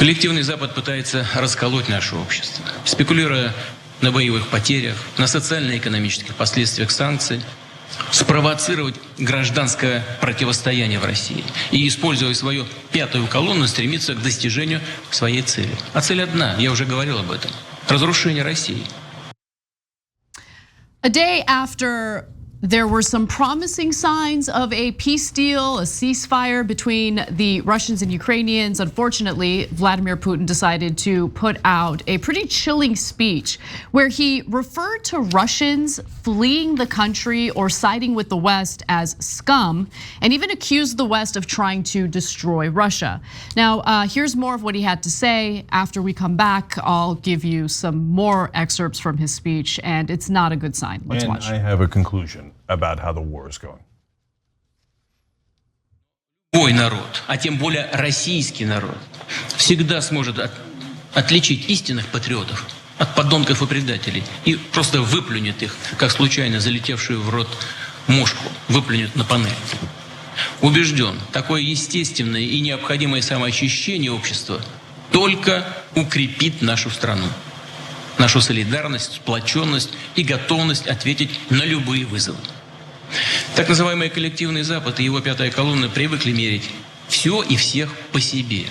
Коллективный Запад пытается расколоть наше общество, спекулируя на боевых потерях, на социально-экономических последствиях санкций, спровоцировать гражданское противостояние в России и, используя свою пятую колонну, стремиться к достижению своей цели. А цель одна, я уже говорил об этом – разрушение России. A day after there were some promising signs of a peace deal, a ceasefire between the Russians and Ukrainians. Unfortunately, Vladimir Putin decided to put out a pretty chilling speech where he referred to Russians fleeing the country or siding with the West as scum, and even accused the West of trying to destroy Russia. Now, here's more of what he had to say. After we come back, I'll give you some more excerpts from his speech, and it's not a good sign. Let's watch. I have a conclusion about how the war is going. Любой народ, а тем более российский народ, всегда сможет отличить истинных патриотов от подонков и предателей и просто выплюнет их, как случайно залетевшую в рот мошку, выплюнет на панель. Убежден, такое естественное и необходимое самоочищение общества только укрепит нашу страну, нашу солидарность, сплоченность и готовность ответить на любые вызовы. Так называемый коллективный Запад и его пятая колонна привыкли мерить все и всех по себе.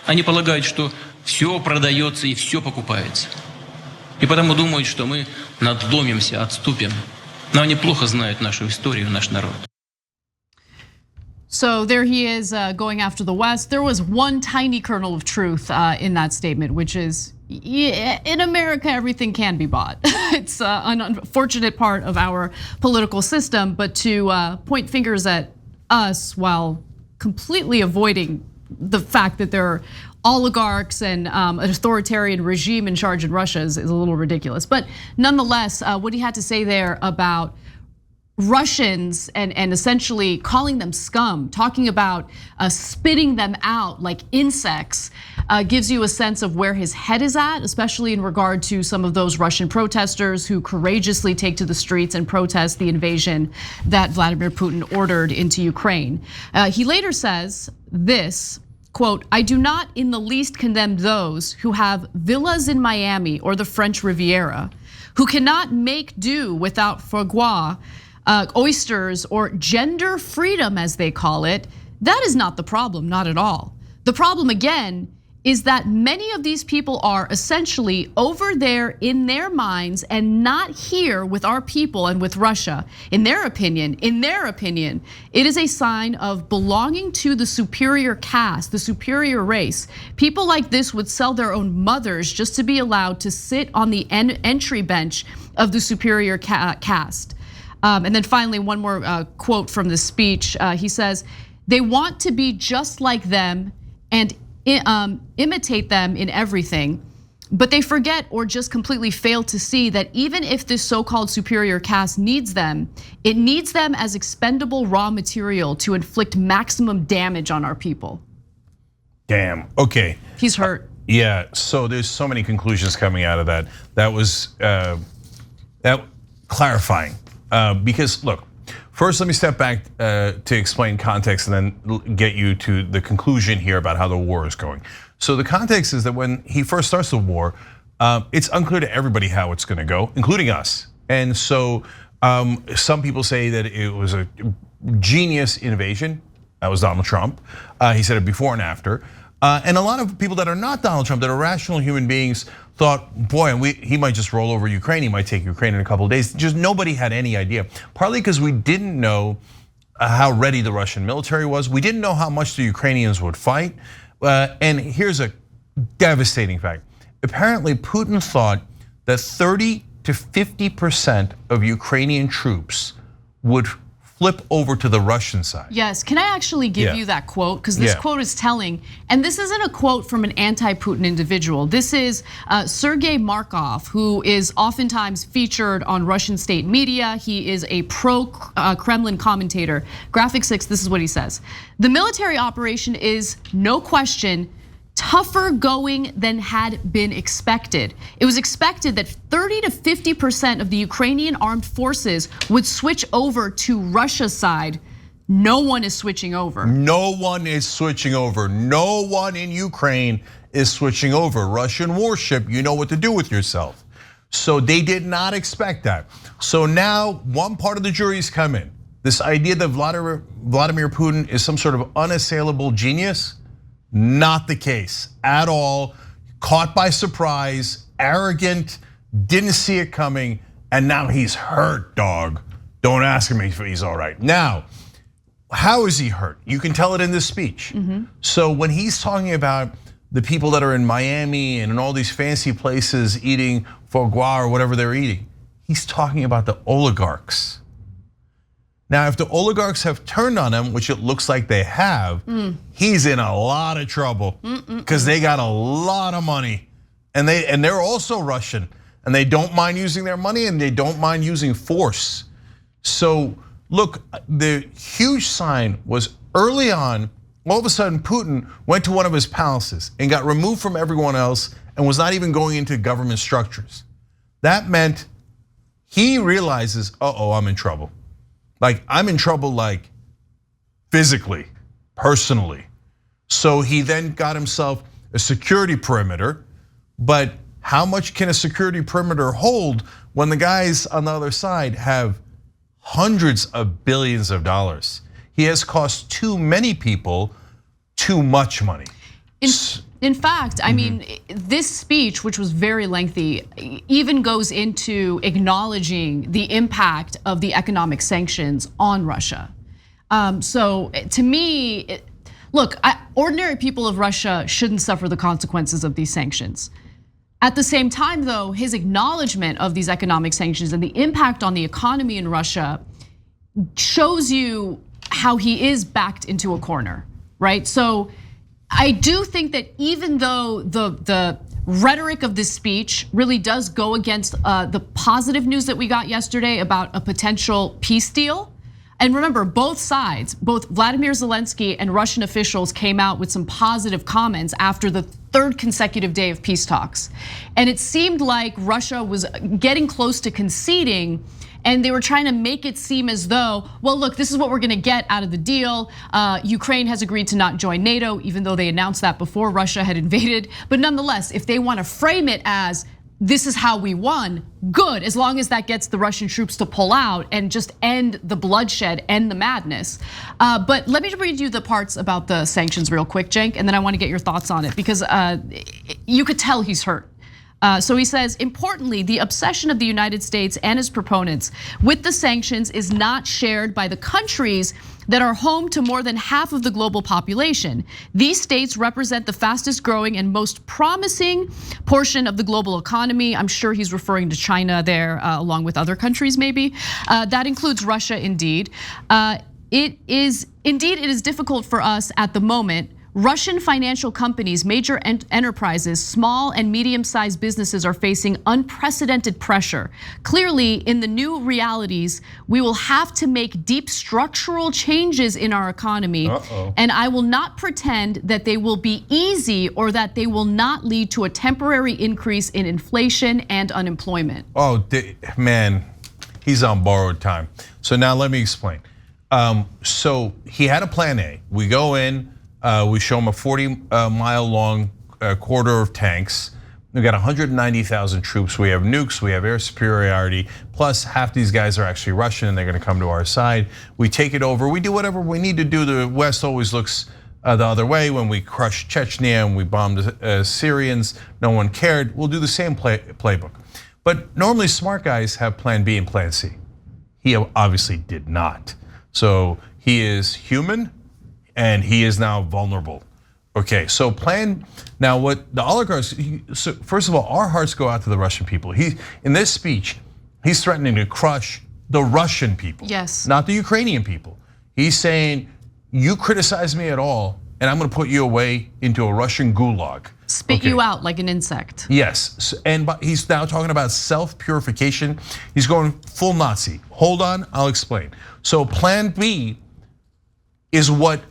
Они полагают, что все продается и все покупается. И потому думают, что мы надломимся, отступим. Но они плохо знают нашу историю, наш народ. So there he is going after the West. There was one tiny kernel of truth in that statement, which is in America, everything can be bought. It's an unfortunate part of our political system, but to point fingers at us while completely avoiding the fact that there are oligarchs and an authoritarian regime in charge in Russia is a little ridiculous. But nonetheless, what he had to say there about Russians and essentially calling them scum, talking about spitting them out like insects, gives you a sense of where his head is at, especially in regard to some of those Russian protesters who courageously take to the streets and protest the invasion that Vladimir Putin ordered into Ukraine. He later says this, quote, "I do not in the least condemn those who have villas in Miami or the French Riviera, who cannot make do without foie gras, oysters, or gender freedom, as they call it. That is not the problem, not at all. The problem, again, is that many of these people are essentially over there in their minds and not here with our people and with Russia. In their opinion, it is a sign of belonging to the superior caste, the superior race. People like this would sell their own mothers just to be allowed to sit on the entry bench of the superior caste." And then finally, one more quote from the speech. He says, "They want to be just like them and imitate them in everything, but they forget or just completely fail to see that even if this so-called superior caste needs them, it needs them as expendable raw material to inflict maximum damage on our people." Damn, okay. He's hurt. Yeah, so there's so many conclusions coming out of that. That was clarifying. Because look, first let me step back to explain context and then get you to the conclusion here about how the war is going. So the context is that when he first starts the war, it's unclear to everybody how it's gonna go, including us. And so some people say that it was a genius invasion. That was Donald Trump. He said it before and after. And a lot of people that are not Donald Trump, that are rational human beings, thought, boy, he might just roll over Ukraine. He might take Ukraine in a couple of days. Just nobody had any idea. Partly because we didn't know how ready the Russian military was. We didn't know how much the Ukrainians would fight. And here's a devastating fact. Apparently, Putin thought that 30 to 50% of Ukrainian troops would flip over to the Russian side. Yes, can I actually give you that quote? Because this quote is telling, and this isn't a quote from an anti-Putin individual. This is Sergey Markov, who is oftentimes featured on Russian state media. He is a pro-Kremlin commentator. Graphic 6, this is what he says. "The military operation is, no question, tougher going than had been expected. It was expected that 30 to 50% of the Ukrainian armed forces would switch over to Russia's side No one is switching over. No one is switching over. No one in Ukraine is switching over. Russian warship, you know what to do with yourself. So they did not expect that. So now one part of the jury's come in. This idea that Vladimir Putin is some sort of unassailable genius, not the case at all. Caught by surprise, arrogant, didn't see it coming, and now he's hurt, dog. Don't ask him if he's all right. Now, how is he hurt? You can tell it in this speech. So when he's talking about the people that are in Miami and in all these fancy places eating foie gras or whatever they're eating, he's talking about the oligarchs. Now, if the oligarchs have turned on him, which it looks like they have, he's in a lot of trouble because they got a lot of money, and they're also Russian, and they don't mind using their money, and they don't mind using force. So look, the huge sign was early on. All of a sudden, Putin went to one of his palaces and got removed from everyone else, and was not even going into government structures. That meant he realizes, I'm in trouble. Like, I'm in trouble, like physically, personally. So he then got himself a security perimeter, but how much can a security perimeter hold when the guys on the other side have hundreds of billions of dollars? He has cost too many people too much money. In fact, I mean, this speech, which was very lengthy, even goes into acknowledging the impact of the economic sanctions on Russia. So to me, look, ordinary people of Russia shouldn't suffer the consequences of these sanctions. At the same time, though, his acknowledgement of these economic sanctions and the impact on the economy in Russia shows you how he is backed into a corner, right? So I do think that even though the rhetoric of this speech really does go against the positive news that we got yesterday about a potential peace deal. And remember, both sides, both Vladimir Zelensky and Russian officials came out with some positive comments after the third consecutive day of peace talks. And it seemed like Russia was getting close to conceding, and they were trying to make it seem as though, well, look, this is what we're gonna get out of the deal. Ukraine has agreed to not join NATO, even though they announced that before Russia had invaded. But nonetheless, if they wanna frame it as, this is how we won, good, as long as that gets the Russian troops to pull out and just end the bloodshed, end the madness. But let me read you the parts about the sanctions real quick, Cenk, and then I wanna get your thoughts on it, because you could tell he's hurt. So he says, importantly, the obsession of the United States and its proponents with the sanctions is not shared by the countries that are home to more than half of the global population. These states represent the fastest growing and most promising portion of the global economy. I'm sure he's referring to China there, along with other countries maybe. That includes Russia indeed. It is difficult for us at the moment. Russian financial companies, major enterprises, small and medium-sized businesses are facing unprecedented pressure. Clearly, in the new realities, we will have to make deep structural changes in our economy. And I will not pretend that they will be easy or that they will not lead to a temporary increase in inflation and unemployment. Man, he's on borrowed time. So now let me explain. So he had a plan A. We go in. We show them a 40-mile long corridor of tanks. We got 190,000 troops. We have nukes. We have air superiority. Plus, half these guys are actually Russian, and they're going to come to our side. We take it over. We do whatever we need to do. The West always looks the other way. When we crushed Chechnya and we bombed the Syrians, no one cared. We'll do the same playbook. But normally, smart guys have Plan B and Plan C. He obviously did not. So he is human. And he is now vulnerable. Okay, so now what the oligarchs, so first of all, our hearts go out to the Russian people. In this speech, he's threatening to crush the Russian people. Yes. Not the Ukrainian people. He's saying, you criticize me at all, and I'm gonna put you away into a Russian gulag. Spit you out like an insect. Yes, and he's now talking about self-purification. He's going full Nazi. Hold on, I'll explain. So Plan B is what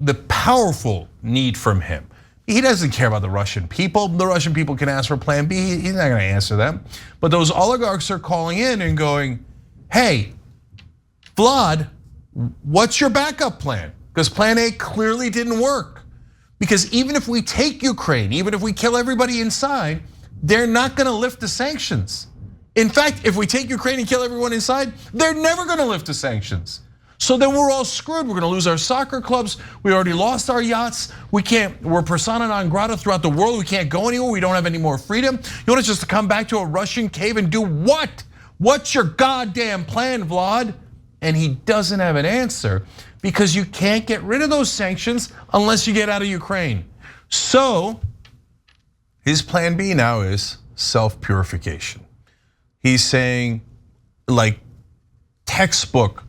the powerful need from him. He doesn't care about the Russian people. The Russian people can ask for Plan B. He's not gonna answer them. But those oligarchs are calling in and going, hey, Vlad, what's your backup plan? Because plan A clearly didn't work. Because even if we take Ukraine, even if we kill everybody inside, they're not gonna lift the sanctions. In fact, if we take Ukraine and kill everyone inside, they're never gonna lift the sanctions. So then we're all screwed. We're gonna lose our soccer clubs. We already lost our yachts. We're persona non grata throughout the world. We can't go anywhere. We don't have any more freedom. You want us just to come back to a Russian cave and do what? What's your goddamn plan, Vlad? And he doesn't have an answer because you can't get rid of those sanctions unless you get out of Ukraine. So his plan B now is self-purification. He's saying, like, textbook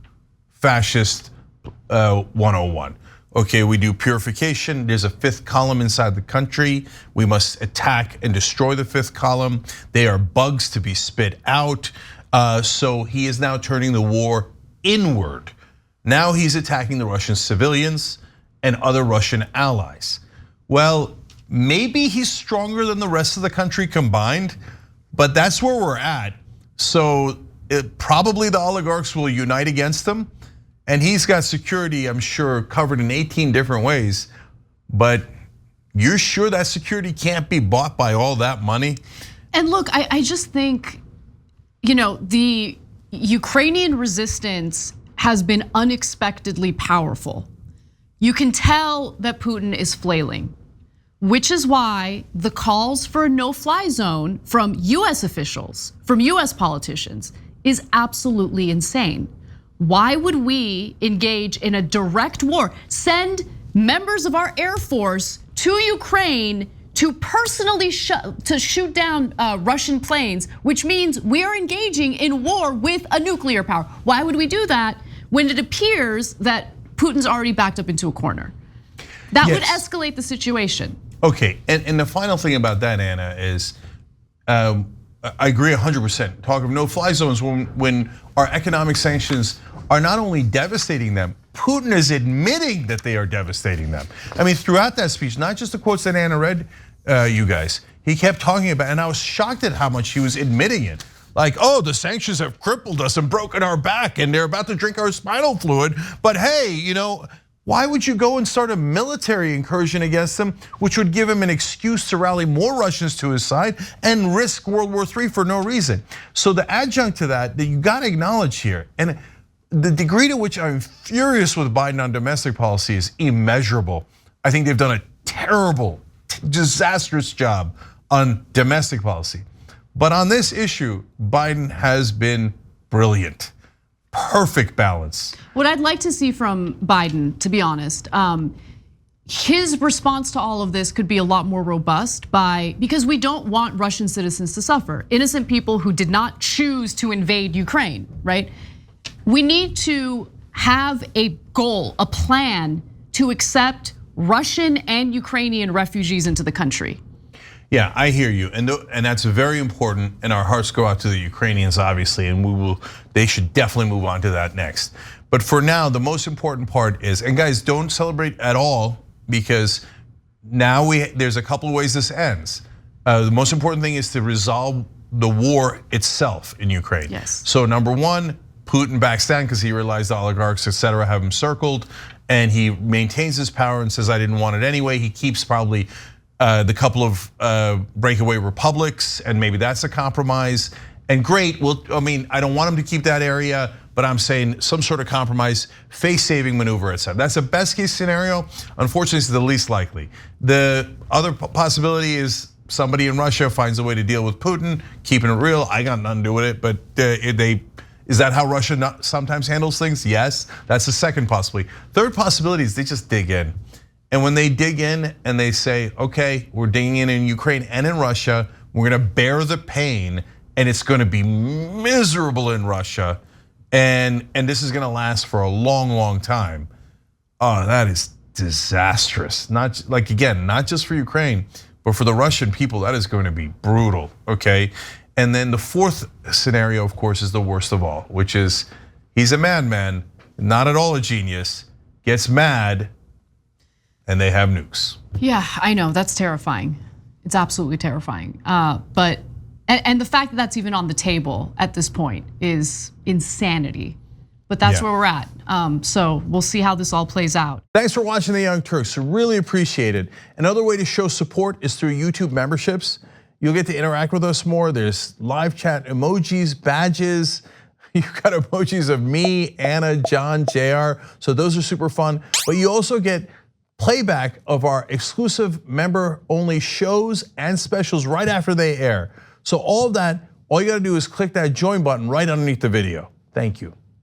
fascist 101. Okay, we do purification. There's a fifth column inside the country. We must attack and destroy the fifth column. They are bugs to be spit out. So he is now turning the war inward. Now he's attacking the Russian civilians and other Russian allies. Well, maybe he's stronger than the rest of the country combined, but that's where we're at. So probably the oligarchs will unite against him. And he's got security, I'm sure, covered in 18 different ways. But you're sure that security can't be bought by all that money? And look, I just think, the Ukrainian resistance has been unexpectedly powerful. You can tell that Putin is flailing, which is why the calls for a no-fly zone from US officials, from US politicians, is absolutely insane. Why would we engage in a direct war, send members of our Air Force to Ukraine to personally shoot down Russian planes, which means we are engaging in war with a nuclear power? Why would we do that when it appears that Putin's already backed up into a corner? That would escalate the situation. Okay, and the final thing about that, Anna, is I agree 100%. Talk of no-fly zones when our economic sanctions are not only devastating them, Putin is admitting that they are devastating them. I mean, throughout that speech, not just the quotes that Anna read, you guys, he kept talking about, and I was shocked at how much he was admitting it. Like, oh, the sanctions have crippled us and broken our back, and they're about to drink our spinal fluid. But hey, why would you go and start a military incursion against him, which would give him an excuse to rally more Russians to his side and risk World War III for no reason? So the adjunct to that you gotta acknowledge here, and the degree to which I'm furious with Biden on domestic policy is immeasurable. I think they've done a terrible, disastrous job on domestic policy. But on this issue, Biden has been brilliant. Perfect balance. What I'd like to see from Biden, to be honest, his response to all of this could be a lot more robust because we don't want Russian citizens to suffer. Innocent people who did not choose to invade Ukraine, right? We need to have a goal, a plan to accept Russian and Ukrainian refugees into the country. Yeah, I hear you, and that's very important. And our hearts go out to the Ukrainians, obviously, and they should definitely move on to that next. But for now, the most important part is, and guys, don't celebrate at all because now there's a couple of ways this ends. The most important thing is to resolve the war itself in Ukraine. Yes. So number one, Putin backs down because he realized the oligarchs, etc., have him circled, and he maintains his power and says, "I didn't want it anyway." He keeps probably the couple of breakaway republics, and maybe that's a compromise. And great, I don't want him to keep that area, but I'm saying some sort of compromise, face-saving maneuver, etc. That's the best case scenario. Unfortunately, it's the least likely. The other possibility is somebody in Russia finds a way to deal with Putin, keeping it real. I got nothing to do with it, but is that how Russia sometimes handles things? Yes, that's the second possibility. Third possibility is they just dig in. And when they dig in and they say, okay, we're digging in Ukraine and in Russia, we're gonna bear the pain, and it's gonna be miserable in Russia, and this is gonna last for a long, long time. Oh, that is disastrous. Not just for Ukraine, but for the Russian people, that is going to be brutal, okay? And then the fourth scenario, of course, is the worst of all, which is he's a madman, not at all a genius, gets mad, and they have nukes. Yeah, I know, that's terrifying. It's absolutely terrifying. And the fact that that's even on the table at this point is insanity. But that's where we're at. So we'll see how this all plays out. Thanks for watching The Young Turks. Really appreciate it. Another way to show support is through YouTube memberships. You'll get to interact with us more. There's live chat emojis, badges. You've got emojis of me, Anna, John, JR. So those are super fun. But you also get playback of our exclusive member-only shows and specials right after they air. So all of that, all you gotta do is click that join button right underneath the video. Thank you.